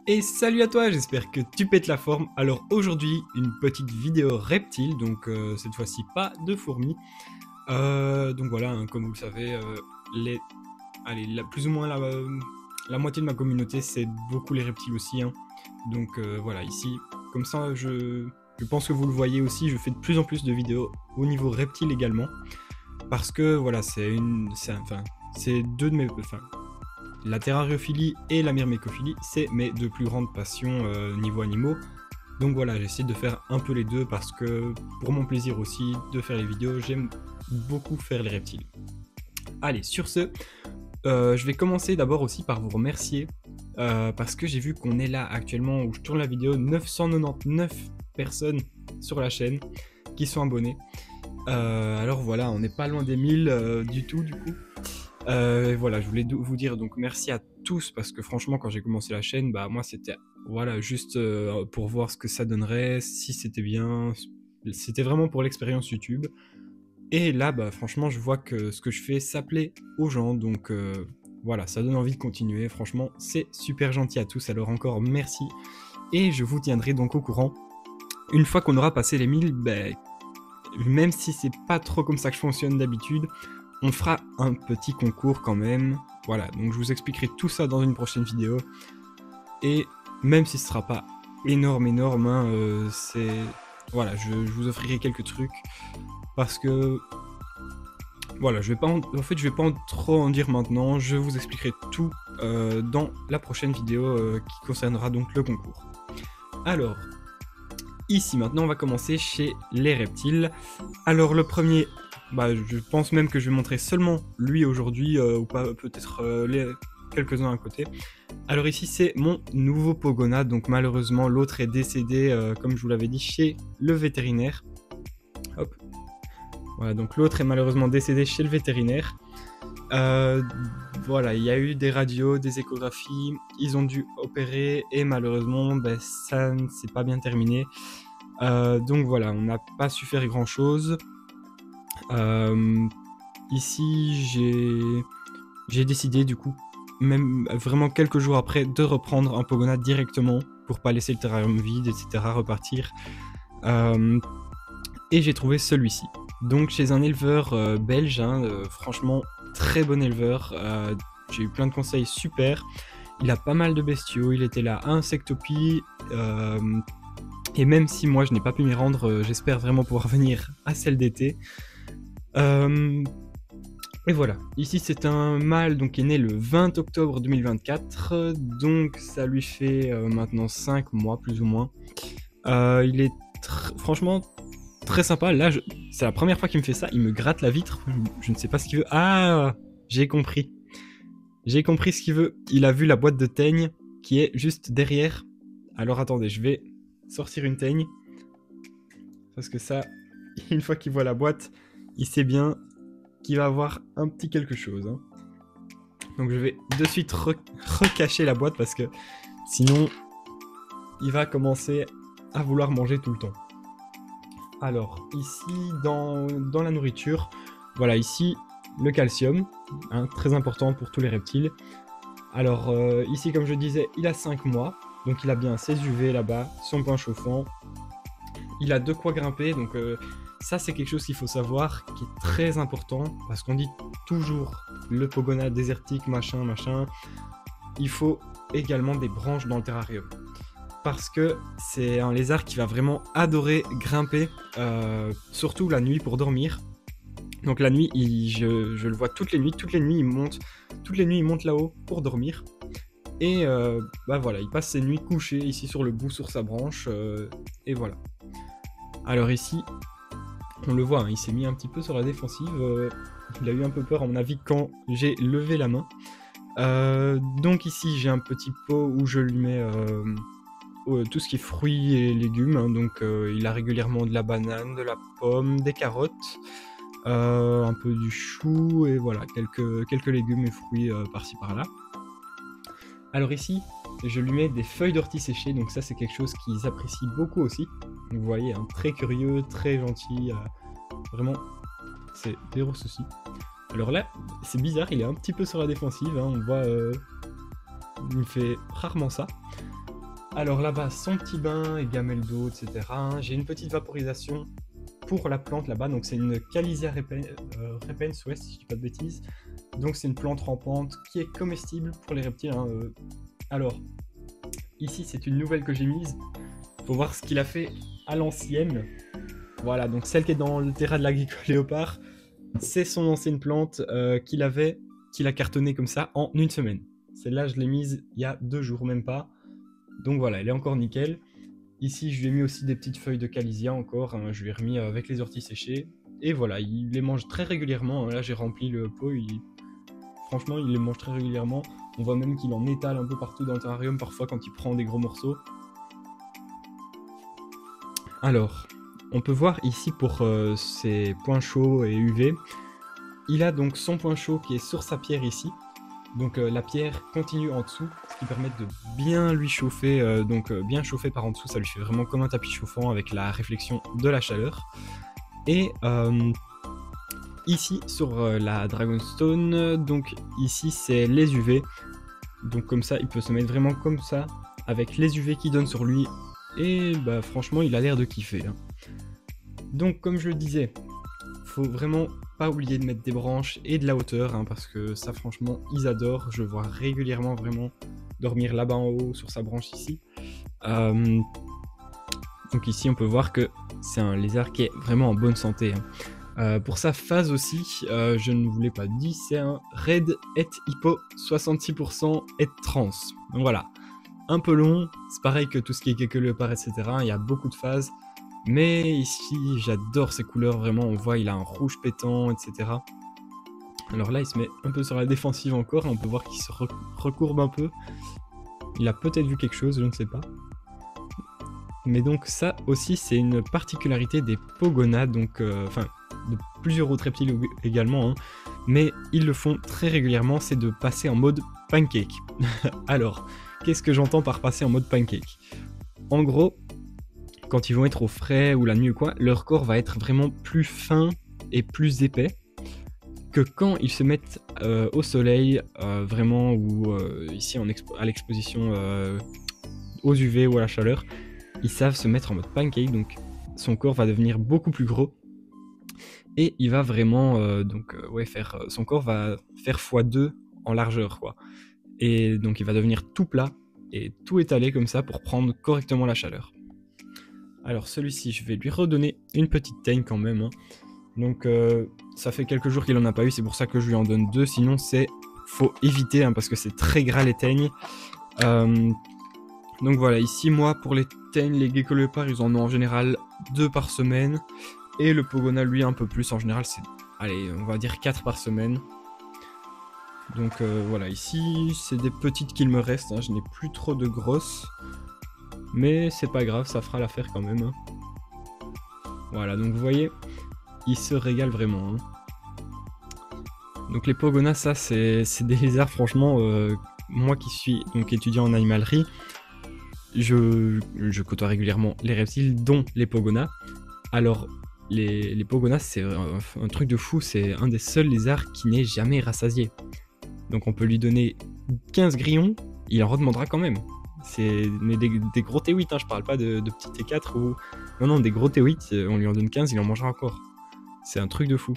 Et salut à toi, j'espère que tu pètes la forme. Alors aujourd'hui, une petite vidéo reptile, donc cette fois-ci pas de fourmis. Donc voilà, hein, comme vous le savez, plus ou moins la moitié de ma communauté, c'est beaucoup les reptiles aussi. Hein. Donc voilà, ici, comme ça, je pense que vous le voyez aussi, je fais de plus en plus de vidéos au niveau reptile également. Parce que voilà, c'est deux de mes... Enfin, la terrariophilie et la myrmécophilie, c'est mes deux plus grandes passions niveau animaux. Donc voilà, j'essaie de faire un peu les deux parce que pour mon plaisir aussi de faire les vidéos, j'aime beaucoup faire les reptiles. Allez, sur ce, je vais commencer d'abord aussi par vous remercier parce que j'ai vu qu'on est là actuellement où je tourne la vidéo, 999 personnes sur la chaîne qui sont abonnées. Alors voilà, on n'est pas loin des 1000 du tout du coup. Voilà, je voulais vous dire donc merci à tous parce que franchement quand j'ai commencé la chaîne, bah moi c'était voilà juste pour voir ce que ça donnerait, si c'était bien, c'était vraiment pour l'expérience YouTube. Et là bah franchement je vois que ce que je fais ça plaît aux gens donc voilà, ça donne envie de continuer. Franchement c'est super gentil à tous, alors encore merci et je vous tiendrai donc au courant une fois qu'on aura passé les 1000. Bah, même si c'est pas trop comme ça que je fonctionne d'habitude, on fera un petit concours quand même. Voilà, donc je vous expliquerai tout ça dans une prochaine vidéo. Et même si ce sera pas énorme, hein, c'est... Voilà, je vous offrirai quelques trucs. Parce que... Voilà, je vais pas je vais pas trop en dire maintenant. Je vous expliquerai tout dans la prochaine vidéo qui concernera donc le concours. Alors, ici maintenant on va commencer chez les reptiles. Alors le premier, bah, je pense même que je vais montrer seulement lui aujourd'hui, ou pas peut-être quelques-uns à côté. Alors ici c'est mon nouveau Pogona, donc malheureusement l'autre est décédé, comme je vous l'avais dit, chez le vétérinaire. Hop. Voilà, donc l'autre est malheureusement décédé chez le vétérinaire. Voilà, il y a eu des radios, des échographies, ils ont dû opérer et malheureusement bah, ça ne s'est pas bien terminé. Donc voilà, on n'a pas su faire grand chose. Ici j'ai décidé du coup, même vraiment quelques jours après, de reprendre un Pogona directement pour pas laisser le terrarium vide, etc. repartir. Et j'ai trouvé celui-ci. Donc chez un éleveur belge, hein, franchement très bon éleveur. J'ai eu plein de conseils super. Il a pas mal de bestiaux, il était là à Insectopie. Et même si moi je n'ai pas pu m'y rendre, j'espère vraiment pouvoir venir à celle d'été. Et voilà, ici c'est un mâle donc, qui est né le 20 octobre 2024, donc ça lui fait maintenant 5 mois plus ou moins. Il est franchement très sympa, là c'est la première fois qu'il me fait ça, il me gratte la vitre, je ne sais pas ce qu'il veut. Ah, j'ai compris ce qu'il veut, il a vu la boîte de teigne qui est juste derrière. Alors attendez, je vais sortir une teigne, parce que ça, une fois qu'il voit la boîte, il sait bien qu'il va avoir un petit quelque chose. Hein. Donc je vais de suite recacher la boîte parce que sinon il va commencer à vouloir manger tout le temps. Alors ici dans la nourriture, voilà ici le calcium, hein, très important pour tous les reptiles. Alors ici comme je disais, il a 5 mois, donc il a bien ses UV là-bas, son pain chauffant, il a de quoi grimper, donc ça c'est quelque chose qu'il faut savoir, qui est très important, parce qu'on dit toujours le Pogona désertique, machin, il faut également des branches dans le terrarium. Parce que c'est un lézard qui va vraiment adorer grimper, surtout la nuit pour dormir. Donc la nuit, je le vois toutes les nuits il monte là-haut pour dormir. Et bah voilà, il passe ses nuits couché ici sur le bout, sur sa branche, et voilà. Alors ici, on le voit, hein, il s'est mis un petit peu sur la défensive, il a eu un peu peur à mon avis quand j'ai levé la main. Donc ici j'ai un petit pot où je lui mets tout ce qui est fruits et légumes, hein, donc il a régulièrement de la banane, de la pomme, des carottes, un peu du chou et voilà, quelques légumes et fruits par-ci par-là. Alors ici, je lui mets des feuilles d'ortie séchées, donc ça c'est quelque chose qu'ils apprécient beaucoup aussi. Vous voyez, hein, très curieux, très gentil, vraiment, c'est zéro souci. Alors là, c'est bizarre, il est un petit peu sur la défensive, hein, on voit, il me fait rarement ça. Alors là-bas, son petit bain et gamelle d'eau, etc. hein. J'ai une petite vaporisation pour la plante là-bas. Donc c'est une Calesia repens, ouais, si je dis pas de bêtises. Donc c'est une plante rampante qui est comestible pour les reptiles. hein. Alors, ici c'est une nouvelle que j'ai mise. Faut voir ce qu'il a fait à l'ancienne. Voilà, donc celle qui est dans le terrain de l'agricole léopard, c'est son ancienne plante qu'il a cartonné comme ça en une semaine. Celle-là, je l'ai mise il y a 2 jours, même pas. Donc voilà, elle est encore nickel. Ici, je lui ai mis aussi des petites feuilles de Calesia encore. hein, je lui ai remis avec les orties séchées. Et voilà, il les mange très régulièrement. hein. Là, j'ai rempli le pot. Franchement, il les mange très régulièrement. On voit même qu'il en étale un peu partout dans le terrarium, parfois quand il prend des gros morceaux. Alors, on peut voir ici pour ses points chauds et UV. Il a donc son point chaud qui est sur sa pierre ici. Donc la pierre continue en dessous, ce qui permet de bien lui chauffer, bien chauffer par en dessous, ça lui fait vraiment comme un tapis chauffant avec la réflexion de la chaleur. Et ici sur la Dragonstone, donc ici c'est les UV, donc comme ça il peut se mettre vraiment comme ça, avec les UV qui donnent sur lui, et bah franchement il a l'air de kiffer. hein. Donc comme je le disais, faut vraiment pas oublier de mettre des branches et de la hauteur, hein, parce que ça franchement ils adorent. Je vois régulièrement vraiment dormir là-bas en haut sur sa branche ici. Donc ici on peut voir que c'est un lézard qui est vraiment en bonne santé. hein. Pour sa phase aussi, je ne vous l'ai pas dit, c'est un Red et Hippo 66% et trans. Donc voilà, un peu long, c'est pareil que tout ce qui est gecko léopard, etc. Il y a beaucoup de phases. Mais ici, j'adore ces couleurs, vraiment, on voit, il a un rouge pétant, etc. Alors là, il se met un peu sur la défensive encore, on peut voir qu'il se recourbe un peu. Il a peut-être vu quelque chose, je ne sais pas. Mais donc ça aussi, c'est une particularité des Pogona, donc, enfin, de plusieurs autres reptiles également, hein. Mais ils le font très régulièrement, c'est de passer en mode pancake. Alors, qu'est-ce que j'entends par passer en mode pancake? En gros, quand ils vont être au frais ou la nuit ou quoi, leur corps va être vraiment plus fin et plus épais que quand ils se mettent au soleil, vraiment, ou ici à l'exposition aux UV ou à la chaleur, ils savent se mettre en mode pancake, donc son corps va devenir beaucoup plus gros et il va vraiment son corps va faire x2 en largeur, quoi. Et donc il va devenir tout plat et tout étalé comme ça pour prendre correctement la chaleur. Alors celui-ci, je vais lui redonner une petite teigne quand même. hein. Donc ça fait quelques jours qu'il en a pas eu, c'est pour ça que je lui en donne 2. Sinon faut éviter parce que c'est très gras les teignes. Donc voilà, ici moi pour les teignes, les gecko léopards ils en ont en général 2 par semaine. Et le Pogona lui un peu plus, en général c'est, allez on va dire 4 par semaine. Donc voilà, ici c'est des petites qu'il me reste, je n'ai plus trop de grosses. Mais c'est pas grave, ça fera l'affaire quand même. hein. Voilà, donc vous voyez, il se régale vraiment. hein. Donc les Pogona, ça c'est des lézards, franchement, moi qui suis donc étudiant en animalerie, je côtoie régulièrement les reptiles, dont les Pogona. Alors, les Pogona, c'est un truc de fou, c'est un des seuls lézards qui n'est jamais rassasié. Donc on peut lui donner 15 grillons, il en redemandera quand même. Mais des gros T8, je parle pas de petits T4 ou... Non, des gros T8, on lui en donne 15, il en mangera encore. C'est un truc de fou.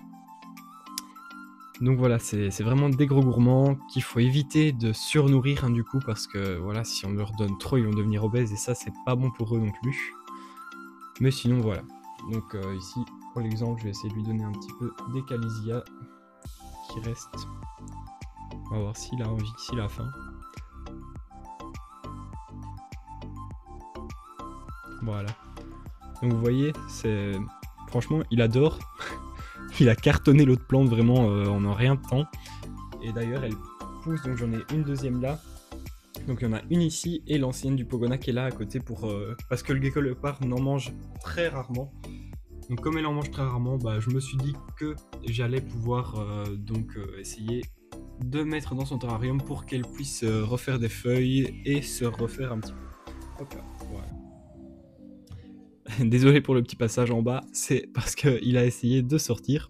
Donc voilà, c'est vraiment des gros gourmands qu'il faut éviter de surnourrir du coup, parce que voilà, si on leur donne trop, ils vont devenir obèses et ça, c'est pas bon pour eux non plus. Mais sinon, voilà. Donc ici, pour l'exemple, je vais essayer de lui donner un petit peu des Calesia qui restent. On va voir s'il a envie, s'il a faim. Voilà. Donc vous voyez, franchement, il adore. Il a cartonné l'autre plante vraiment en un rien de temps. Et d'ailleurs, elle pousse, donc j'en ai une deuxième là. Donc il y en a une ici et l'ancienne du Pogona qui est là à côté parce que le gecko léopard n'en mange très rarement. Donc comme elle en mange très rarement, je me suis dit que j'allais pouvoir essayer de mettre dans son terrarium pour qu'elle puisse refaire des feuilles et se refaire un petit peu. Hop là, voilà. Désolé pour le petit passage en bas, c'est parce qu'il a essayé de sortir.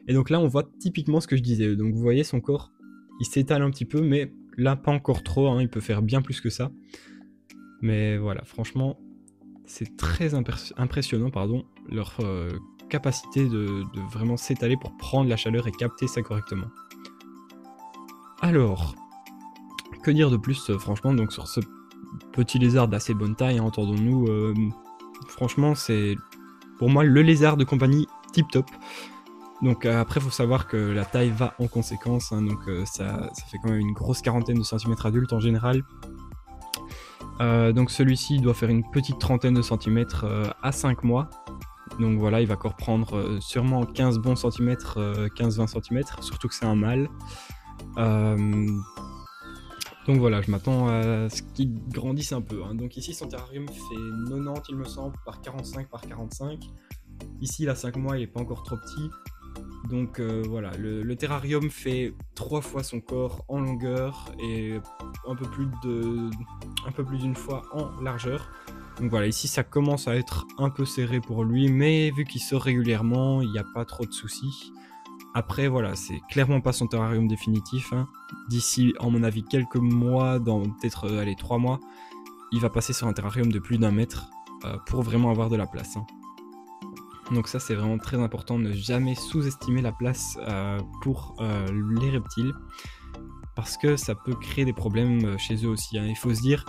Et donc là, on voit typiquement ce que je disais. Donc vous voyez, son corps, il s'étale un petit peu, mais là, pas encore trop. Il peut faire bien plus que ça. Mais voilà, franchement, c'est très impressionnant, pardon, leur capacité de vraiment s'étaler pour prendre la chaleur et capter ça correctement. Alors, que dire de plus, franchement, donc sur ce petit lézard d'assez bonne taille, hein, entendons-nous, franchement, c'est pour moi le lézard de compagnie tip top. Donc après, il faut savoir que la taille va en conséquence, hein, donc ça fait quand même une grosse quarantaine de centimètres adultes en général. Donc celui-ci doit faire une petite trentaine de centimètres à 5 mois. Donc voilà, il va encore prendre sûrement 15 bons centimètres, 15-20 centimètres, surtout que c'est un mâle. Donc voilà, je m'attends à ce qu'il grandisse un peu, hein. Donc ici, son terrarium fait 90, il me semble, par 45 par 45. Ici, il a 5 mois, il n'est pas encore trop petit. Donc voilà, le terrarium fait 3 fois son corps en longueur et un peu plus d'une fois en largeur. Donc voilà, ici ça commence à être un peu serré pour lui, mais vu qu'il sort régulièrement, il n'y a pas trop de soucis. Après voilà, c'est clairement pas son terrarium définitif, hein. D'ici, en mon avis, quelques mois, dans peut-être 3 mois, il va passer sur un terrarium de plus d'1 mètre pour vraiment avoir de la place, hein. Donc ça, c'est vraiment très important, ne jamais sous-estimer la place pour les reptiles, parce que ça peut créer des problèmes chez eux aussi, hein. Il faut se dire,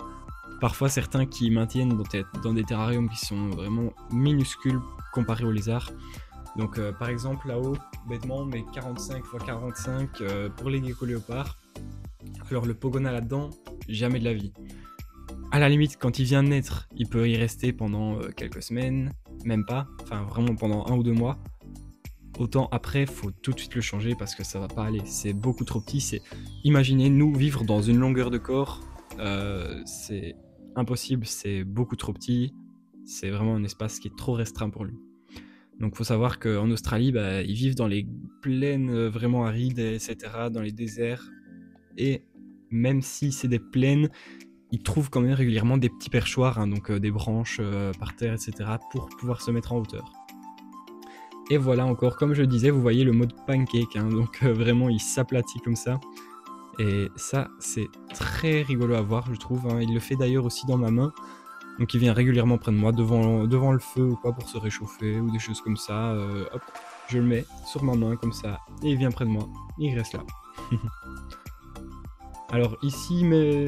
parfois certains qui maintiennent dans des terrariums qui sont vraiment minuscules comparés aux lézards. Donc par exemple là-haut, bêtement, mais 45 x 45 pour les geckos léopards. Alors le pogona là-dedans, jamais de la vie. À la limite, quand il vient de naître, il peut y rester pendant quelques semaines, même pas, enfin vraiment pendant 1 ou 2 mois. Autant après, faut tout de suite le changer parce que ça va pas aller. C'est beaucoup trop petit. Imaginez nous vivre dans une longueur de corps, c'est impossible, c'est beaucoup trop petit. C'est vraiment un espace qui est trop restreint pour lui. Donc faut savoir qu'en Australie, ils vivent dans les plaines vraiment arides, etc., dans les déserts. Et même si c'est des plaines, ils trouvent quand même régulièrement des petits perchoirs, hein, donc des branches par terre, etc., pour pouvoir se mettre en hauteur. Et voilà encore, comme je disais, vous voyez le mode pancake, hein, donc vraiment il s'aplatit comme ça. Et ça, c'est très rigolo à voir, je trouve, hein. Il le fait d'ailleurs aussi dans ma main. Donc il vient régulièrement près de moi, devant le feu ou quoi, pour se réchauffer, ou des choses comme ça. Hop, je le mets sur ma main comme ça, et il vient près de moi, il reste là. Alors ici,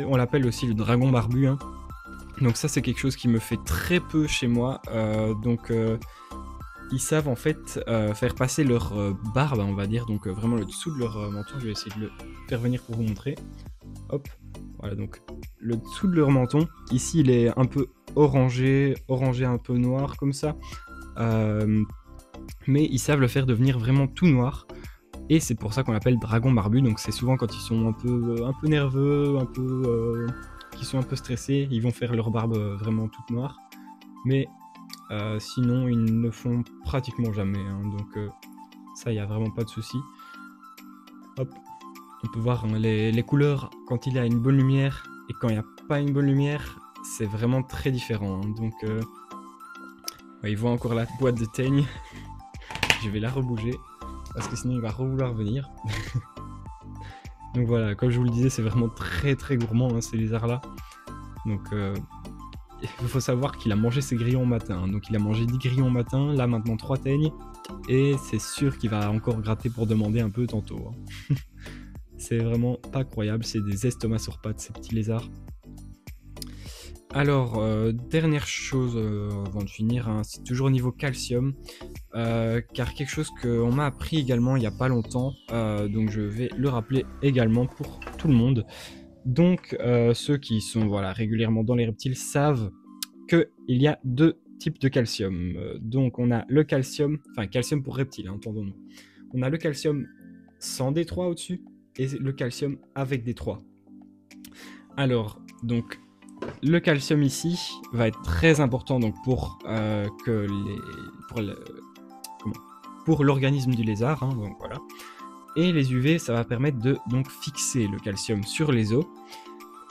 on l'appelle aussi le dragon barbu, hein. Donc ça, c'est quelque chose qui me fait très peu chez moi. Ils savent en fait faire passer leur barbe, on va dire, donc vraiment le dessous de leur menton. Je vais essayer de le faire venir pour vous montrer. Hop, voilà, donc le dessous de leur menton. Ici, il est un peu orangé un peu noir comme ça. Mais ils savent le faire devenir vraiment tout noir. Et c'est pour ça qu'on l'appelle dragon barbu. Donc c'est souvent quand ils sont un peu nerveux, qui sont un peu stressés, ils vont faire leur barbe vraiment toute noire. Mais sinon, ils ne le font pratiquement jamais, hein. Donc ça, il n'y a vraiment pas de souci. Hop, on peut voir, hein, les couleurs quand il y a une bonne lumière et quand il n'y a pas une bonne lumière, c'est vraiment très différent, hein. Donc ouais, il voit encore la boîte de teigne. Je vais la rebouger parce que sinon il va vouloir venir. Donc voilà, comme je vous le disais, c'est vraiment très très gourmand, hein, ces lézards là. Donc il faut savoir qu'il a mangé ses grillons au matin, hein. Donc il a mangé 10 grillons au matin, là maintenant 3 teignes, et c'est sûr qu'il va encore gratter pour demander un peu tantôt, hein. C'est vraiment pas croyable, c'est des estomacs sur pattes, ces petits lézards. Alors, dernière chose avant de finir, hein, c'est toujours au niveau calcium, car quelque chose qu'on m'a appris également il n'y a pas longtemps, donc je vais le rappeler également pour tout le monde. Donc ceux qui sont régulièrement dans les reptiles savent qu'il y a 2 types de calcium. Donc on a le calcium, enfin calcium pour reptiles, hein, entendons-nous. On a le calcium sans D3 au-dessus et le calcium avec D3. Alors, donc le calcium ici va être très important donc pour l'organisme du lézard, hein, donc voilà. Et les UV, ça va permettre de donc fixer le calcium sur les os.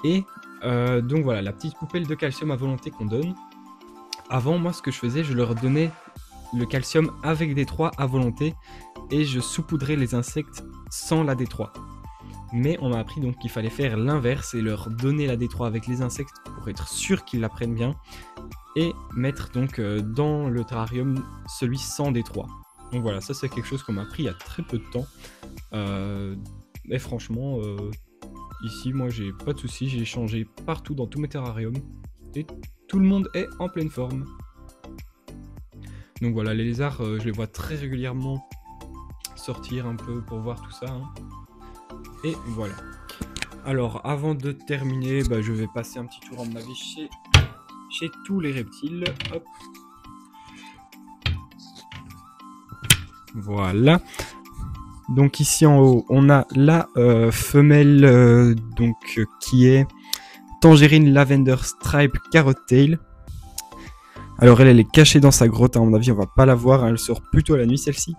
Et donc voilà, la petite poubelle de calcium à volonté qu'on donne. Avant, moi, ce que je faisais, je leur donnais le calcium avec D3 à volonté et je saupoudrais les insectes sans la D3. Mais on m'a appris donc qu'il fallait faire l'inverse et leur donner la D3 avec les insectes pour pour être sûr qu'ils l'apprennent bien. Et mettre donc dans le terrarium celui sans détroit. Donc voilà, ça c'est quelque chose qu'on m'a appris il y a très peu de temps. Mais franchement, ici moi j'ai pas de soucis, j'ai changé partout dans tous mes terrariums. Et tout le monde est en pleine forme. Donc voilà, les lézards, je les vois très régulièrement sortir un peu pour voir tout ça. Hein. Et voilà. Alors avant de terminer, je vais passer un petit tour en avis chez tous les reptiles. Hop. Voilà. Donc ici en haut, on a la femelle qui est Tangerine Lavender Stripe Carrot Tail. Alors elle est cachée dans sa grotte, à mon avis on va pas la voir, hein, elle sort plutôt la nuit celle-ci.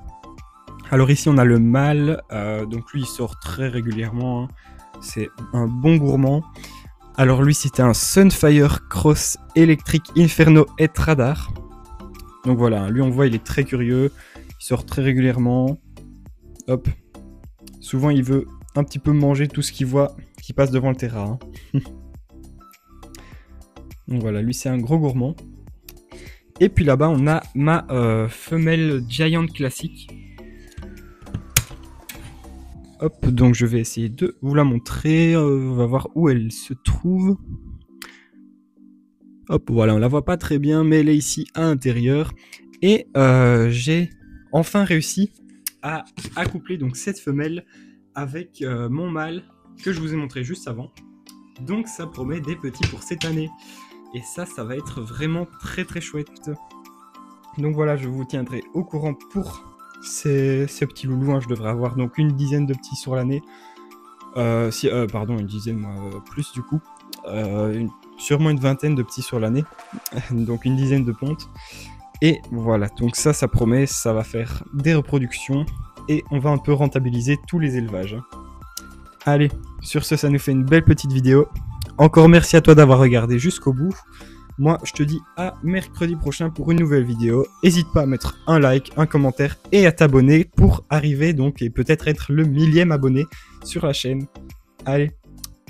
Alors ici on a le mâle, donc lui il sort très régulièrement, hein. C'est un bon gourmand. Alors lui c'était un Sunfire Cross Electric Inferno et Radar. Donc voilà, lui on voit il est très curieux, il sort très régulièrement. Hop. Souvent il veut un petit peu manger tout ce qu'il voit qui passe devant le terrain. Hein. Donc voilà, lui c'est un gros gourmand. Et puis là-bas on a ma femelle Giant classique. Hop, donc je vais essayer de vous la montrer. On va voir où elle se trouve. Hop, voilà, on la voit pas très bien, mais elle est ici à l'intérieur. Et j'ai enfin réussi à accoupler donc cette femelle avec mon mâle que je vous ai montré juste avant. Donc ça promet des petits pour cette année. Et ça va être vraiment très très chouette. Donc voilà, je vous tiendrai au courant pour ces petits loulous. Hein. Je devrais avoir donc une dizaine de petits sur l'année. Pardon, une dizaine, plus du coup. Sûrement une vingtaine de petits sur l'année. Donc une dizaine de pontes. Et voilà, donc ça promet, ça va faire des reproductions. Et on va un peu rentabiliser tous les élevages. Hein. Allez, sur ce, ça nous fait une belle petite vidéo. Encore merci à toi d'avoir regardé jusqu'au bout. Moi, je te dis à mercredi prochain pour une nouvelle vidéo. N'hésite pas à mettre un like, un commentaire et à t'abonner pour arriver donc et peut-être être le 1000e abonné sur la chaîne. Allez,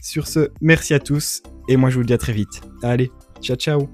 sur ce, merci à tous et moi je vous dis à très vite. Allez, ciao ciao.